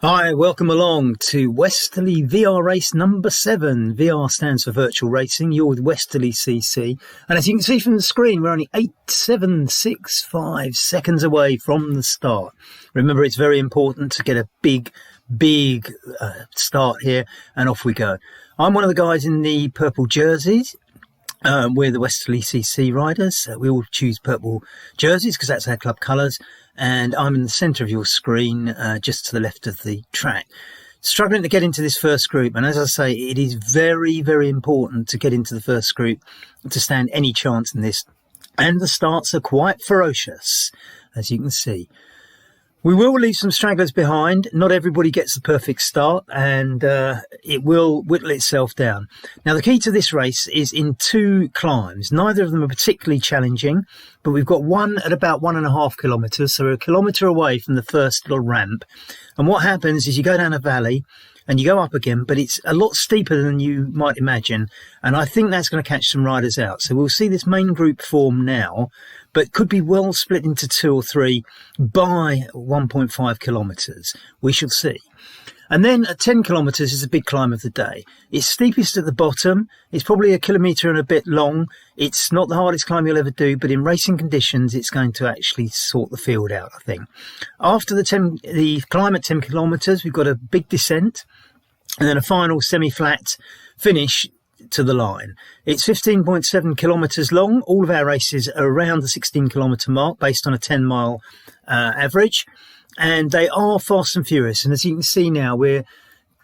Hi, welcome along to Westerley VR race number 7. VR stands for virtual racing. You're with Westerley CC. And as you can see from the screen, we're only 8.765 seconds away from the start. Remember, it's very important to get a big start here, and off we go. I'm one of the guys in the purple jerseys. We're the Westerley CC riders. We all choose purple jerseys because that's our club colours. And I'm in the centre of your screen, just to the left of the track. Struggling to get into this first group. And as I say, it is very, very important to get into the first group to stand any chance in this. And the starts are quite ferocious, as you can see. We will leave some stragglers behind. Not everybody gets the perfect start, and it will whittle itself down. Now, the key to this race is in 2 climbs. Neither of them are particularly challenging, but we've got one at about 1.5 kilometres, so we're a kilometre away from the first little ramp. And what happens is you go down a valley and you go up again, but it's a lot steeper than you might imagine. And I think that's going to catch some riders out. So we'll see this main group form now, but could be well split into 2 or 3 by 1.5 kilometres. We shall see. And then at 10 kilometres is a big climb of the day. It's steepest at the bottom. It's probably 1 kilometre and a bit long. It's not the hardest climb you'll ever do, but in racing conditions, it's going to actually sort the field out, I think. After the climb at 10 kilometres, we've got a big descent and then a final semi-flat finish to the line. It's 15.7 kilometres long. All of our races are around the 16 kilometre mark based on a 10-mile average. And they are fast and furious. And as you can see now, we're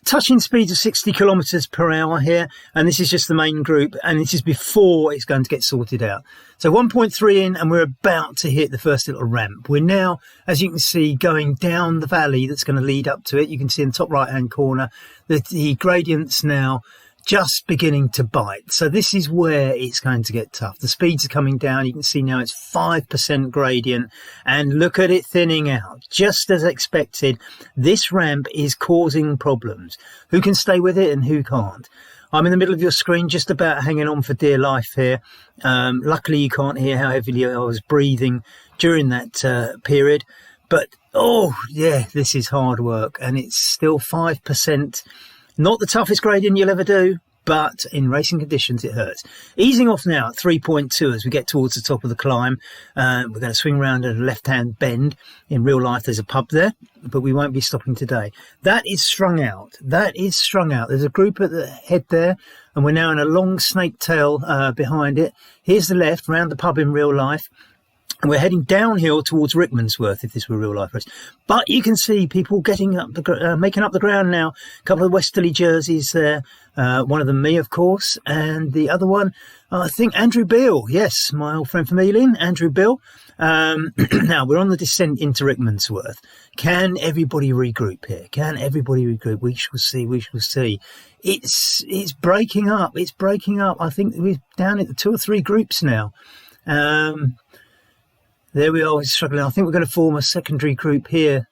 touching speeds of 60 kilometres per hour here. And this is just the main group. And this is before it's going to get sorted out. So 1.3 in, and we're about to hit the first little ramp. We're now, as you can see, going down the valley that's going to lead up to it. You can see in the top right-hand corner that the gradient's now just beginning to bite. So this is where it's going to get tough. The speeds are coming down. You can see now it's 5% gradient, and look at it thinning out. Just as expected, this ramp is causing problems. Who can stay with it and who can't? I'm in the middle of your screen, just about hanging on for dear life here. Luckily, you can't hear how heavily I was breathing during that period. But, oh, yeah, this is hard work, and it's still 5%. Not the toughest gradient you'll ever do, but in racing conditions, it hurts. Easing off now at 3.2 as we get towards the top of the climb. We're going to swing round at a left-hand bend. In real life, there's a pub there, but we won't be stopping today. That is strung out. There's a group at the head there, and we're now in a long snake tail behind it. Here's the left, round the pub in real life. And we're heading downhill towards Rickmansworth, if this were a real life race. But you can see people getting up, making up the ground now. A couple of Westerley jerseys there. One of them me, of course. And the other one, I think Andrew Beale. Yes, my old friend from Ealing, Andrew Beale. Now, we're on the descent into Rickmansworth. Can everybody regroup here? We shall see. It's breaking up. I think we're down at the 2 or 3 groups now. There we are, struggling. I think we're going to form a secondary group here,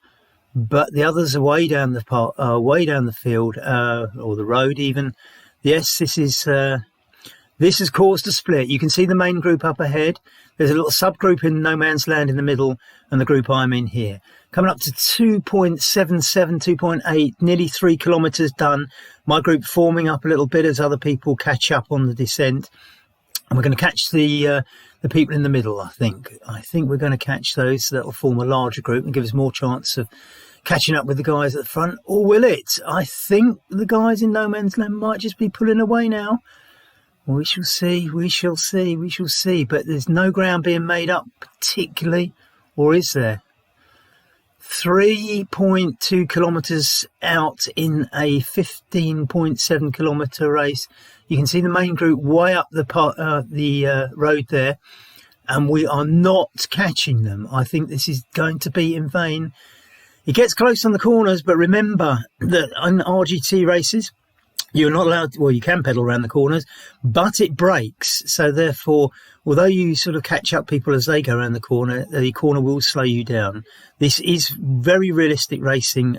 but the others are way down the field, or the road even. Yes, this has caused a split. You can see the main group up ahead. There's a little subgroup in no man's land in the middle, and the group I'm in here. Coming up to 2.77, 2.8, nearly 3 kilometres done. My group forming up a little bit as other people catch up on the descent. And we're going to catch the people in the middle, I think. I think we're going to catch those. So that will form a larger group and give us more chance of catching up with the guys at the front. Or will it? I think the guys in no man's land might just be pulling away now. We shall see. But there's no ground being made up particularly. Or is there? 3.2 kilometres out in a 15.7 kilometre race. You can see the main group way up the road there, and we are not catching them. I think this is going to be in vain. It gets close on the corners, but remember that in RGT races, you're not allowed to, well, you can pedal around the corners, but it brakes. So therefore, although you sort of catch up people as they go around the corner will slow you down. This is very realistic racing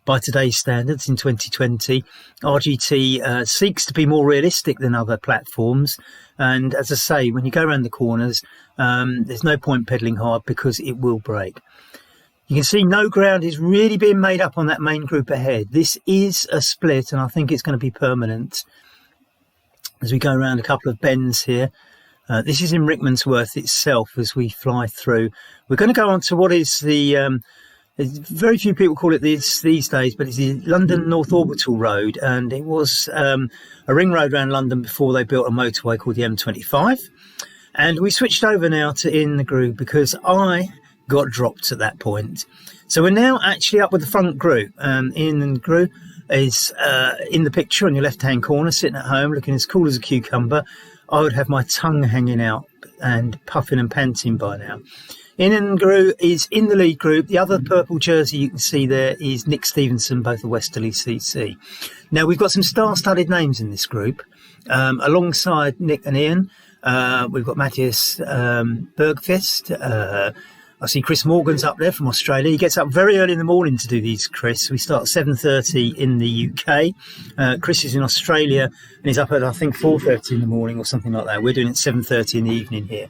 by today's standards in 2020. RGT seeks to be more realistic than other platforms. And as I say, when you go around the corners, there's no point pedaling hard because it will break. You can see no ground is really being made up on that main group ahead. This is a split, and I think it's going to be permanent as we go around a couple of bends here. This is in Rickmansworth itself as we fly through. We're going to go on to what is the, very few people call it this these days, but it's the London North Orbital Road, and it was a ring road around London before they built a motorway called the M25. And we switched over now to In the Groove because I got dropped at that point. So we're now actually up with the front group. In the Groove is in the picture on your left-hand corner, sitting at home, looking as cool as a cucumber. I would have my tongue hanging out and puffing and panting by now. In and Groove is in the lead group. The other purple jersey you can see there is Nick Stevenson, both of Westerley CC. Now, we've got some star-studded names in this group. Alongside Nick and Ian, we've got Matthias Bergqvist. I see Chris Morgan's up there from Australia. He gets up very early in the morning to do these, Chris. We start at 7:30 in the UK. Chris is in Australia and he's up at, I think, 4:30 in the morning or something like that. We're doing it 7:30 in the evening here.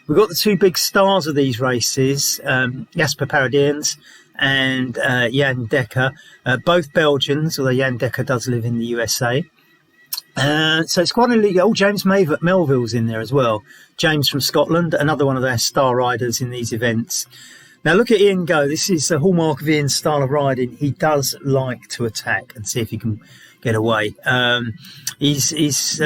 We've got the two big stars of these races, Jasper Paradiens and Jan Dekker, both Belgians, although Jan Dekker does live in the USA. So it's quite a league. Oh, James Melville's in there as well. James from Scotland, another one of their star riders in these events. Now look at Ian go. This is the hallmark of Ian's style of riding. He does like to attack and see if he can get away. He's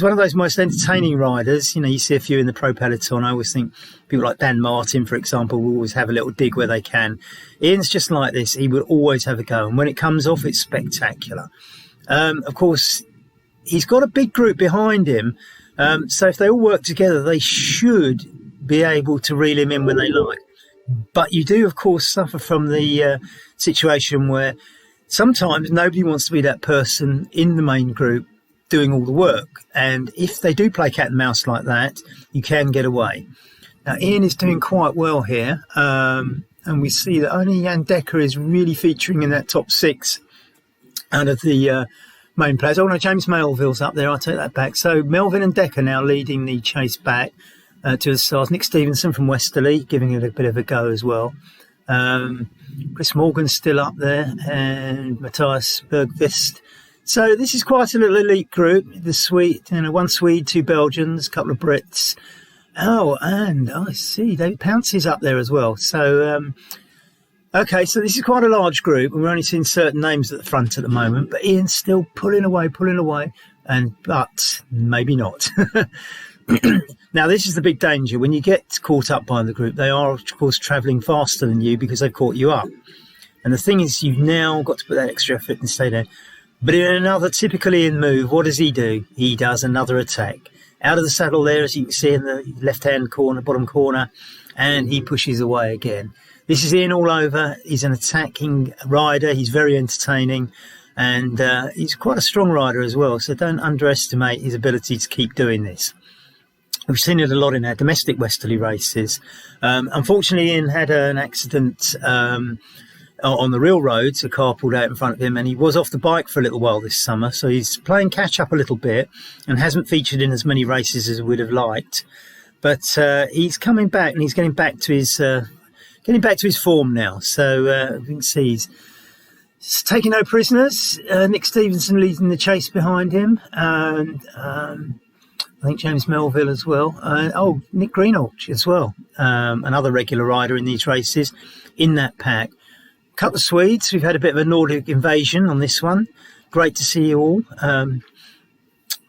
one of those most entertaining riders. You know, you see a few in the pro peloton. I always think people like Dan Martin, for example, will always have a little dig where they can. Ian's just like this. He will always have a go. And when it comes off, it's spectacular. Of course, he's got a big group behind him. So if they all work together, they should be able to reel him in when they like. But you do, of course, suffer from the situation where sometimes nobody wants to be that person in the main group doing all the work. And if they do play cat and mouse like that, you can get away. Now, Ian is doing quite well here. And we see that only Jan Dekker is really featuring in that top six out of the main players. Oh no, James Melville's up there. I'll take that back. So Melville and Dekker now leading the chase back to the stars. Nick Stevenson from Westerley giving it a bit of a go as well. Chris Morgan's still up there and Matthias Bergqvist. So this is quite a little elite group. The Swede, one Swede, two Belgians, a couple of Brits. Oh, and I see David Pouncey's up there as well. So okay, so this is quite a large group, and we're only seeing certain names at the front at the moment, but Ian's still pulling away, but maybe not. Now, this is the big danger. When you get caught up by the group, they are, of course, travelling faster than you because they've caught you up. And the thing is, you've now got to put that extra effort and stay there. But in another typical Ian move, what does he do? He does another attack. Out of the saddle there, as you can see in the left-hand corner, bottom corner, and he pushes away again. This is Ian all over. He's an attacking rider. He's very entertaining. And he's quite a strong rider as well. So don't underestimate his ability to keep doing this. We've seen it a lot in our domestic Westerly races. Unfortunately, Ian had an accident on the real roads. A car pulled out in front of him and he was off the bike for a little while this summer. So he's playing catch up a little bit and hasn't featured in as many races as we would have liked. But he's coming back and he's getting back to his form now. So you can see he's taking no prisoners. Nick Stevenson leading the chase behind him. And I think James Melville as well. Nick Greenhalgh as well. Another regular rider in these races in that pack. A couple of Swedes. We've had a bit of a Nordic invasion on this one. Great to see you all.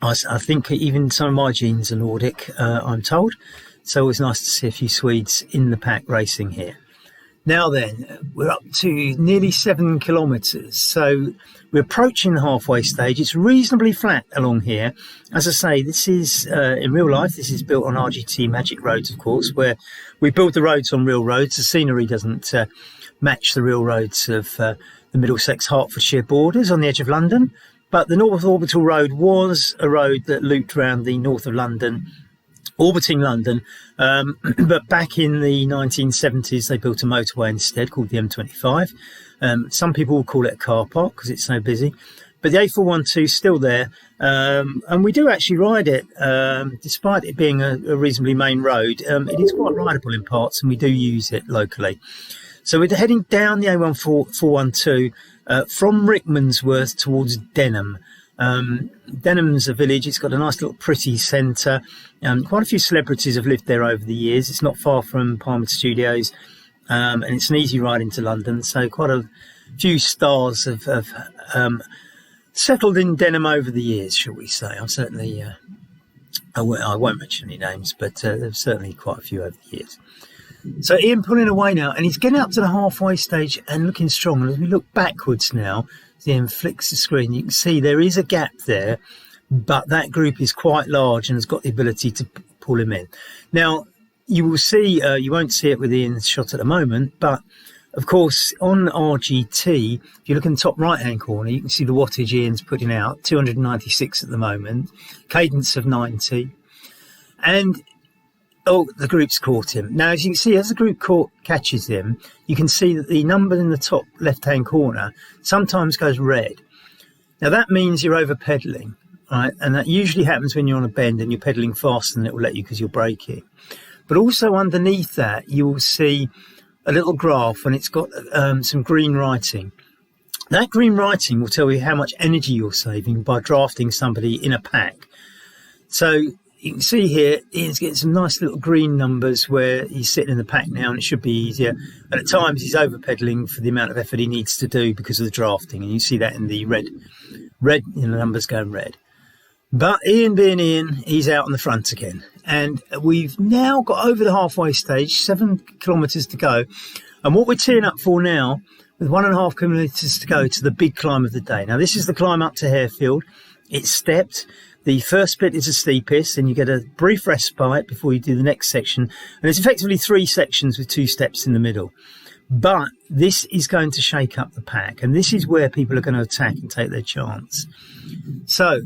I think even some of my genes are Nordic, I'm told. So it was nice to see a few Swedes in the pack racing here. Now then, we're up to nearly 7 kilometres. So we're approaching the halfway stage. It's reasonably flat along here. As I say, this is, in real life, this is built on RGT Magic Roads, of course, where we build the roads on real roads. The scenery doesn't match the real roads of the Middlesex-Hertfordshire borders on the edge of London. But the North Orbital Road was a road that looped around the north of London, orbiting London, but back in the 1970s they built a motorway instead called the M25. Some people will call it a car park because it's so busy, but the A412 is still there, and we do actually ride it, despite it being a reasonably main road. It is quite rideable in parts and we do use it locally. So we're heading down the A412 from Rickmansworth towards Denham. Denham's a village. It's got a nice little pretty centre. Quite a few celebrities have lived there over the years. It's not far from Palmer Studios, and it's an easy ride into London. So quite a few stars have settled in Denham over the years, shall we say. I'm certainly, I won't mention any names, but there's certainly quite a few over the years. So Ian pulling away now, and he's getting up to the halfway stage and looking strong. And as we look backwards now, Ian flicks the screen, you can see there is a gap there, but that group is quite large and has got the ability to pull him in. Now, you will see, you won't see it with Ian's shot at the moment, but of course, on RGT, if you look in the top right-hand corner, you can see the wattage Ian's putting out, 296 at the moment, cadence of 90. And, the group's caught him. Now, as you can see, as the group catches him, you can see that the number in the top left-hand corner sometimes goes red. Now, that means you're over-pedalling, right? And that usually happens when you're on a bend and you're pedalling faster than it will let you because you're braking. But also underneath that, you will see a little graph, and it's got some green writing. That green writing will tell you how much energy you're saving by drafting somebody in a pack. So you can see here, Ian's getting some nice little green numbers where he's sitting in the pack now, and it should be easier. And at times he's over-pedalling for the amount of effort he needs to do because of the drafting, and you see that in the red, numbers going red. But Ian being Ian, he's out on the front again. And we've now got over the halfway stage, 7 kilometres to go. And what we're teeing up for now, with 1.5 kilometres to go to the big climb of the day. Now, this is the climb up to Harefield. It's stepped. The first bit is the steepest, and you get a brief respite before you do the next section. And it's effectively 3 sections with 2 steps in the middle. But this is going to shake up the pack. And this is where people are going to attack and take their chance. So,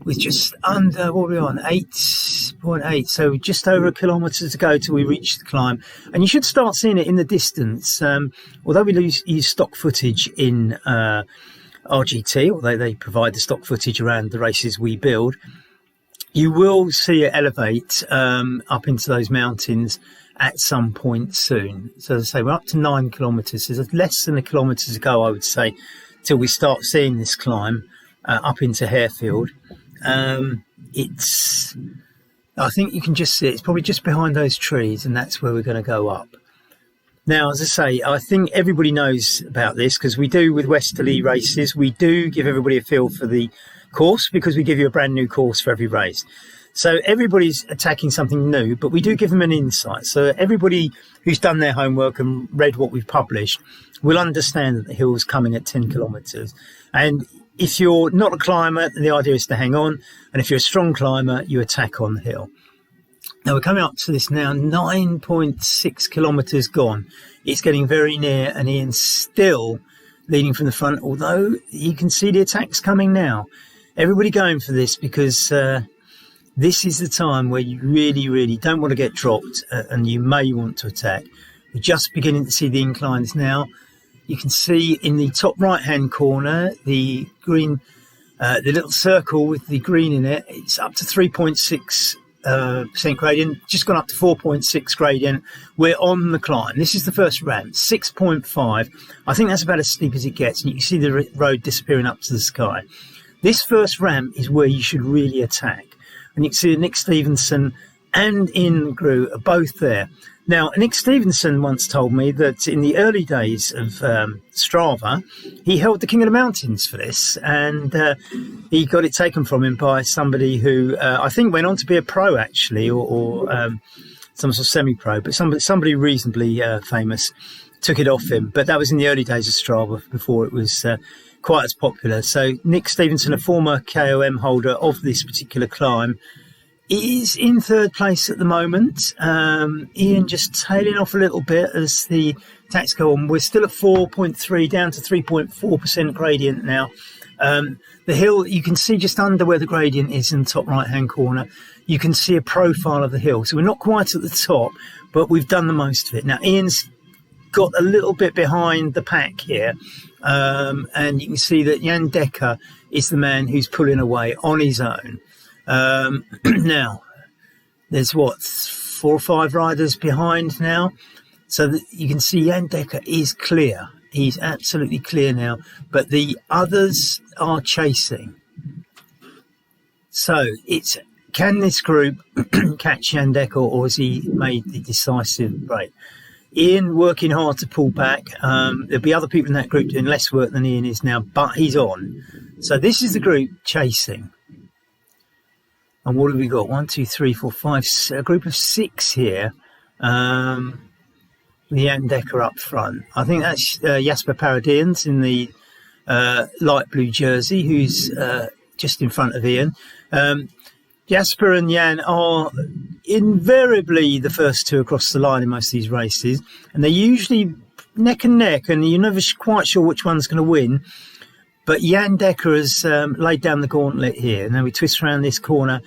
with just under, what are we on, 8.8, so just over 1 kilometre to go till we reach the climb. And you should start seeing it in the distance. Although we use stock footage in RGT, although they provide the stock footage around the races we build, you will see it elevate up into those mountains at some point soon. So as I say, we're up to 9 kilometres. There's less than 1 kilometre to go, I would say, till we start seeing this climb up into Harefield. I think you can just see it's probably just behind those trees, and that's where we're going to go up. Now, as I say, I think everybody knows about this because we do with Westerley races. We do give everybody a feel for the course because we give you a brand new course for every race. So everybody's attacking something new, but we do give them an insight. So everybody who's done their homework and read what we've published will understand that the hill's coming at 10 kilometres. And if you're not a climber, the idea is to hang on. And if you're a strong climber, you attack on the hill. Now, we're coming up to this now, 9.6 kilometres gone. It's getting very near, and Ian's still leading from the front, although you can see the attacks coming now. Everybody going for this because this is the time where you really, really don't want to get dropped, and you may want to attack. We're just beginning to see the inclines now. You can see in the top right-hand corner, the green, the little circle with the green in it. It's up to 3.6% gradient, just gone up to 4.6 gradient. We're on the climb. This is the first ramp, 6.5. I think that's about as steep as it gets, and you can see the road disappearing up to the sky. This first ramp is where you should really attack. And you can see Nick Stevenson and Ian Grew are both there. Now, Nick Stevenson once told me that in the early days of Strava, he held the King of the Mountains for this, and he got it taken from him by somebody who I think went on to be a pro, actually, or some sort of semi-pro, but somebody reasonably famous took it off him. But that was in the early days of Strava, before it was quite as popular. So Nick Stevenson, a former KOM holder of this particular climb, is in third place at the moment. Ian just tailing off a little bit as the attacks go on. We're still at 4.3, down to 3.4% gradient now. The hill, you can see just under where the gradient is in the top right-hand corner, you can see a profile of the hill. So we're not quite at the top, but we've done the most of it. Now, Ian's got a little bit behind the pack here. And you can see that Jan Dekker is the man who's pulling away on his own. Now, there's 4 or 5 riders behind now. So that you can see Jan Decker is clear. He's absolutely clear now, but the others are chasing. So can this group catch Jan Decker, or has he made the decisive break? Ian working hard to pull back. There'll be other people in that group doing less work than Ian is now, but he's on. So this is the group chasing. And what have we got? 1, 2, 3, 4, 5, a group of 6 here. With Jan Decker up front. I think that's Jasper Paradians in the light blue jersey, who's just in front of Ian. Jasper and Jan are invariably the first two across the line in most of these races, and they're usually neck and neck, and you're never quite sure which one's going to win. But Jan Decker has laid down the gauntlet here. Now we twist around this corner.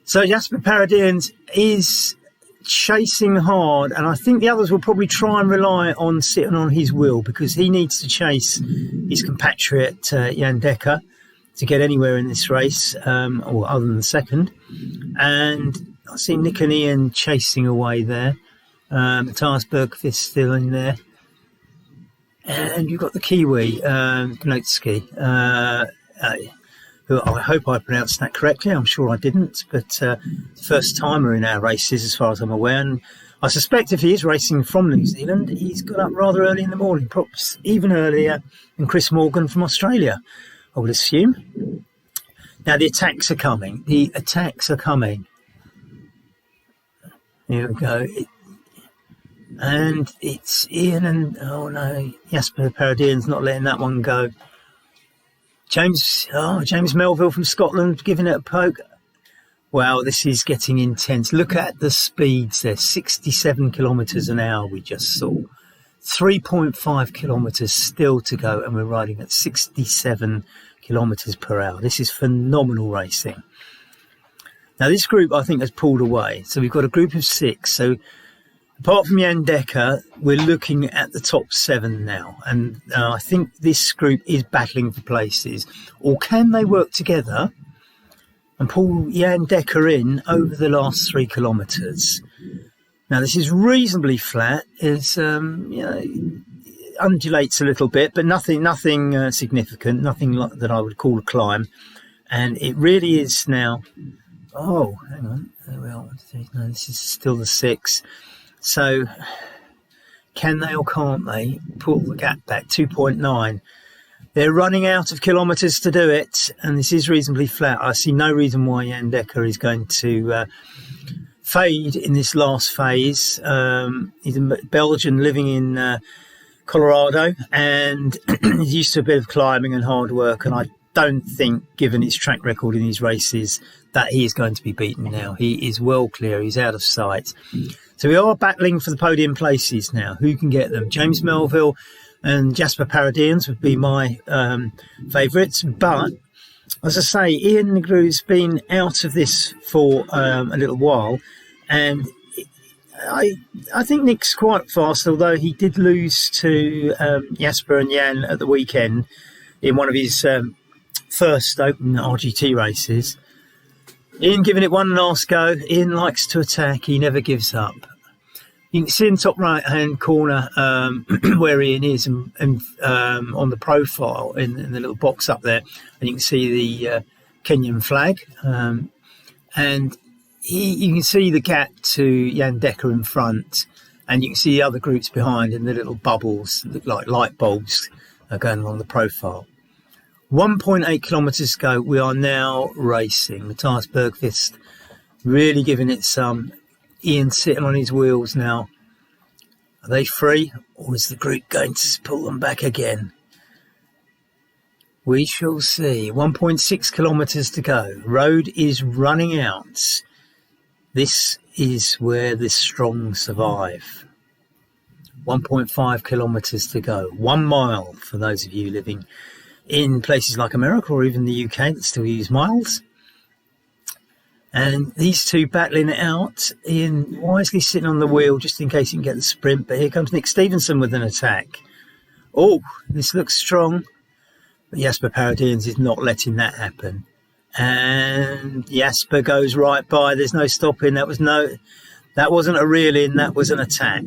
So Jasper Paradians is chasing hard, and I think the others will probably try and rely on sitting on his wheel, because he needs to chase his compatriot Jan Decker to get anywhere in this race, or other than second. And I see Nick and Ian chasing away there. Matthias Bergqvist still in there. And you've got the Kiwi, Gnotski, who I hope I pronounced that correctly. I'm sure I didn't, but first timer in our races as far as I'm aware. And I suspect if he is racing from New Zealand, he's got up rather early in the morning, perhaps even earlier than Chris Morgan from Australia, I would assume. Now the attacks are coming. Here we go. And it's Ian and, oh no, Jasper Paradian's not letting that one go. James Melville from Scotland giving it a poke. Wow, this is getting intense. Look at the speeds there. 67 kilometres an hour we just saw. 3.5 kilometres still to go, and we're riding at 67 kilometres per hour. This is phenomenal racing. Now this group I think has pulled away. So we've got a group of 6. So apart from Jan Decker, we're looking at the top 7 now. And I think this group is battling for places. Or can they work together and pull Jan Decker in over the last 3 kilometres? Now, this is reasonably flat. It's, undulates a little bit, but nothing significant, nothing that I would call a climb. And it really is now... Oh, hang on. There we are. No, this is still the 6. So, can they or can't they pull the gap back? 2.9. They're running out of kilometres to do it, and this is reasonably flat. I see no reason why Jan Decker is going to fade in this last phase. He's a Belgian living in Colorado, and he's used to a bit of climbing and hard work, and I don't think, given his track record in these races, that he is going to be beaten now. He is well clear. He's out of sight. So we are battling for the podium places now. Who can get them? James Melville and Jasper Paradians would be my favourites. But, as I say, Ian Negru's been out of this for a little while. And I think Nick's quite fast, although he did lose to Jasper and Jan at the weekend in one of his first open RGT races. Ian giving it one last go. Ian likes to attack. He never gives up. You can see in the top right-hand corner where Ian is, and on the profile in the little box up there, and you can see the Kenyan flag. And you can see the gap to Jan Decker in front, and you can see the other groups behind in the little bubbles that look like light bulbs going along the profile. 1.8 kilometres to go. We are now racing. Matthias Bergqvist really giving it some. Ian sitting on his wheels now. Are they free, or is the group going to pull them back again? We shall see. 1.6 kilometres to go. Road is running out. This is where the strong survive. 1.5 kilometres to go. 1 mile for those of you living in places like America or even the UK that still use miles. And these two battling it out. Ian wisely sitting on the wheel just in case he can get the sprint. But here comes Nick Stevenson with an attack. Oh, this looks strong. But Jasper Paradians is not letting that happen. And Jasper goes right by. There's no stopping. That wasn't a reel in. That was an attack.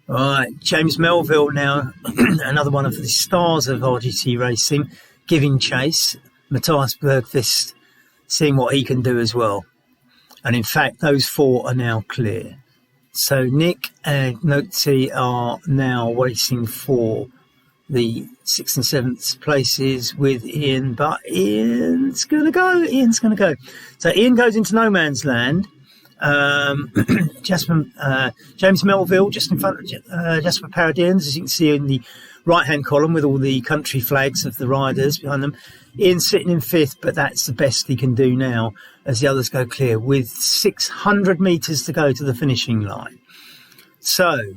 All right, James Melville now, another one of the stars of RGT racing, giving chase. Matthias Bergqvist seeing what he can do as well. And in fact, those four are now clear. So Nick and Nokti are now waiting for the 6th and 7th places with Ian, but Ian's going to go. So Ian goes into no man's land. James Melville just in front of Jasper Paradians, as you can see in the right-hand column with all the country flags of the riders behind them. Ian sitting in 5th, but that's the best he can do now as the others go clear with 600 metres to go to the finishing line. So,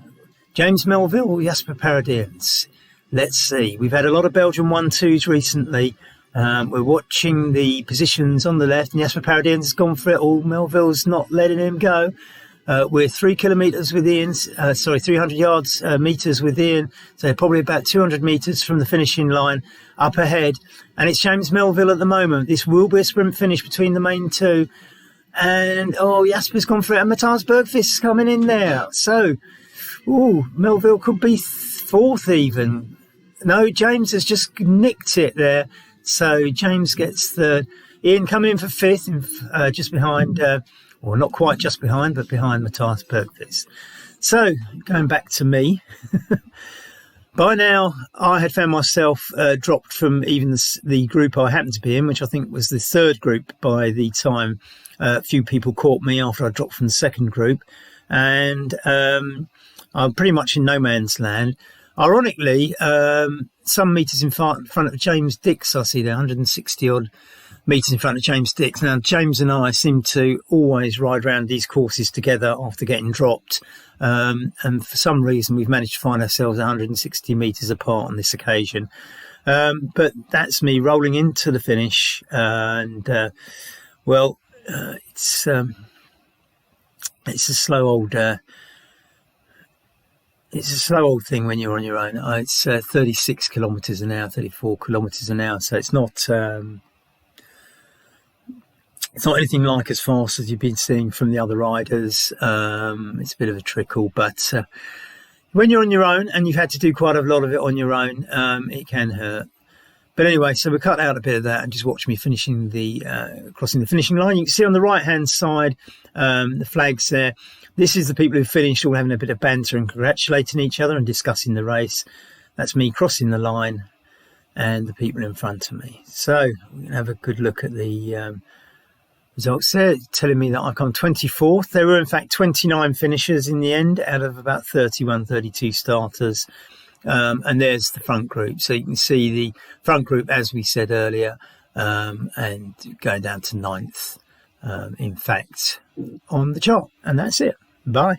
James Melville, Jasper Paradians. Let's see. We've had a lot of Belgian 1-2s recently. We're watching the positions on the left, and Jasper Paradians has gone for it all. Melville's not letting him go. We're 3 kilometres with Ian, 300 yards, metres with Ian. So probably about 200 metres from the finishing line up ahead. And it's James Melville at the moment. This will be a sprint finish between the main two. And, Jasper's gone for it. And Matthias Bergqvist is coming in there. So, Melville could be 4th even. No, James has just nicked it there. So James gets third. Ian coming in for 5th, just behind, or not quite just behind, but behind Matthias Bergqvist. So going back to me, by now I had found myself dropped from even the group I happened to be in, which I think was the 3rd group by the time a few people caught me after I dropped from the 2nd group. And I'm pretty much in no man's land. Ironically, some metres in front of James Dix, I see there, 160 odd metres in front of James Dix. Now, James and I seem to always ride around these courses together after getting dropped. And for some reason, we've managed to find ourselves 160 metres apart on this occasion. But that's me rolling into the finish. It's a slow old... It's a slow old thing when you're on your own. It's 36 kilometres an hour, 34 kilometres an hour. So it's not anything like as fast as you've been seeing from the other riders. It's a bit of a trickle, but when you're on your own and you've had to do quite a lot of it on your own, it can hurt. But anyway, so we cut out a bit of that and just watch me finishing crossing the finishing line. You can see on the right-hand side, the flags there. This is the people who finished all having a bit of banter and congratulating each other and discussing the race. That's me crossing the line and the people in front of me. So we're going to have a good look at the results there, telling me that I've come 24th. There were, in fact, 29 finishers in the end out of about 31, 32 starters. And there's the front group. So you can see the front group, as we said earlier, and going down to 9th, in fact, on the chart. And that's it. Bye.